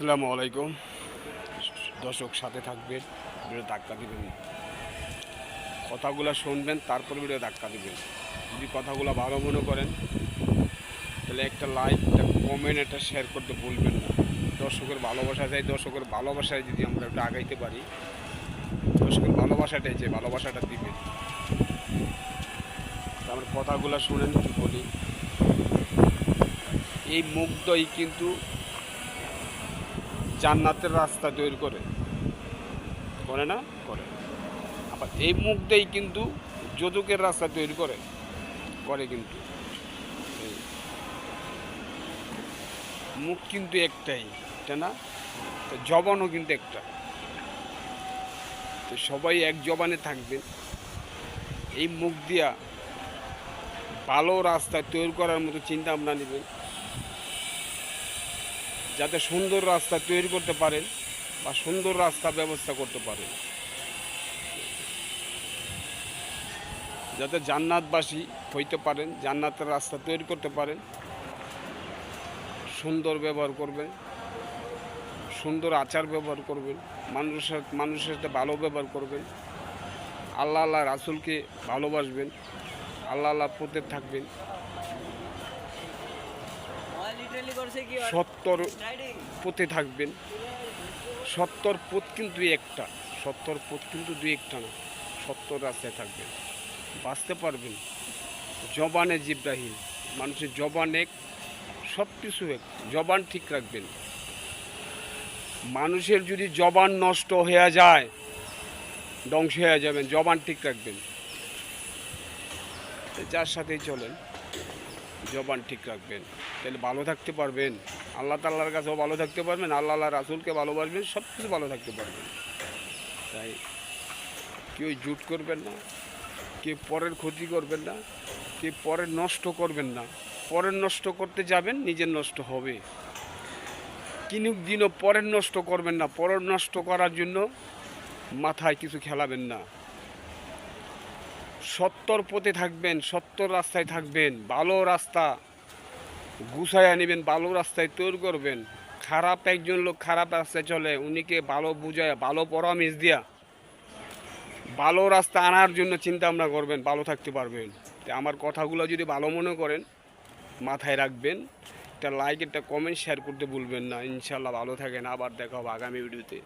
আসসালামু আলাইকুম দর্শক, সাথে থাকবেন, ভিডিও ধাক্কা দিবেন, কথাগুলো শুনবেন, তারপর ভিডিও ধাক্কা দিবেন। যদি কথাগুলো ভালো মনে করেন তাহলে একটা লাইক, একটা কমেন্ট, একটা শেয়ার করতে ভুলবেন না। দর্শকের ভালোবাসা চাই, দর্শকের ভালোবাসায় যদি আমরা একটু আগাইতে পারি, দর্শকের ভালোবাসাটাই চাই, ভালোবাসাটা দিবেন। আমার কথাগুলো শুনেন, কি বলি। এই মুগ্ধই কিন্তু জান্নাতের রাস্তা তৈরি করে না করে। আবার এই মুগ্ধই কিন্তু যৌতুকের রাস্তা তৈরি করে কিন্তু। এই মুখ কিন্তু একটাই, এটা না, তো জবানও কিন্তু একটা। তো সবাই এক জবানে থাকবেন, এই মুখ দিয়া ভালো রাস্তা তৈরি করার মতো চিন্তা ভাবনা নেবেন, যাতে সুন্দর রাস্তা তৈরি করতে পারেন বা সুন্দর রাস্তা ব্যবস্থা করতে পারেন, যাতে জান্নাতবাসী হইতে পারেন, জান্নাতের রাস্তা তৈরি করতে পারেন। সুন্দর ব্যবহার করবেন, সুন্দর আচার ব্যবহার করবেন, মানুষের সাথে ভালো ব্যবহার করবেন, আল্লাহ রাসূলকে ভালোবাসবেন, আল্লাহ পথে থাকবেন, সত্যর পথে থাকবেন। সত্যর পথ কিন্তু একটা, সত্যর পথ কিন্তু দুই একটা না, সত্যর রাস্তায় থাকবেন, বাঁচতে পারবেন। জবানে জিব্রাহিম, মানুষের জবান এক, সব কিছু এক, জবান ঠিক রাখবেন। মানুষের যদি জবান নষ্ট হয়ে যায়, ধ্বংস হয়ে যাবেন। জবান ঠিক রাখবেন, যার সাথেই চলেন জবান ঠিক রাখবেন, তাহলে ভালো থাকতে পারবেন। আল্লাহ তাআলার কাছেও ভালো থাকতে পারবেন, আল্লাহ রাসূলকে ভালোবাসবেন, সব কিছু ভালো থাকতে পারবেন। তাই কেউ জুট করবেন না, কেউ পরের ক্ষতি করবেন না, কেউ পরের নষ্ট করবেন না। পরের নষ্ট করতে যাবেন, নিজের নষ্ট হবে। কিনুক দিনও পরের নষ্ট করবেন না, পরের নষ্ট করার জন্য মাথায় কিছু খেলাবেন না। সত্যর পথে থাকবেন, সত্যর রাস্তায় থাকবেন, ভালো রাস্তা গুছাইয়া নেবেন, ভালো রাস্তায় তৈরি করবেন। খারাপ একজন লোক খারাপ রাস্তায় চলে, উনিকে ভালো বুঝায়, ভালো পরামর্শ দিয়া ভালো রাস্তা আনার জন্য চিন্তা ভাবনা করবেন, ভালো থাকতে পারবেন। আমার কথাগুলো যদি ভালো মনে করেন, মাথায় রাখবেন, একটা লাইক, একটা কমেন্ট, শেয়ার করতে ভুলবেন না। ইনশাল্লাহ ভালো থাকেন, আবার দেখা হবে আগামী ভিডিওতে।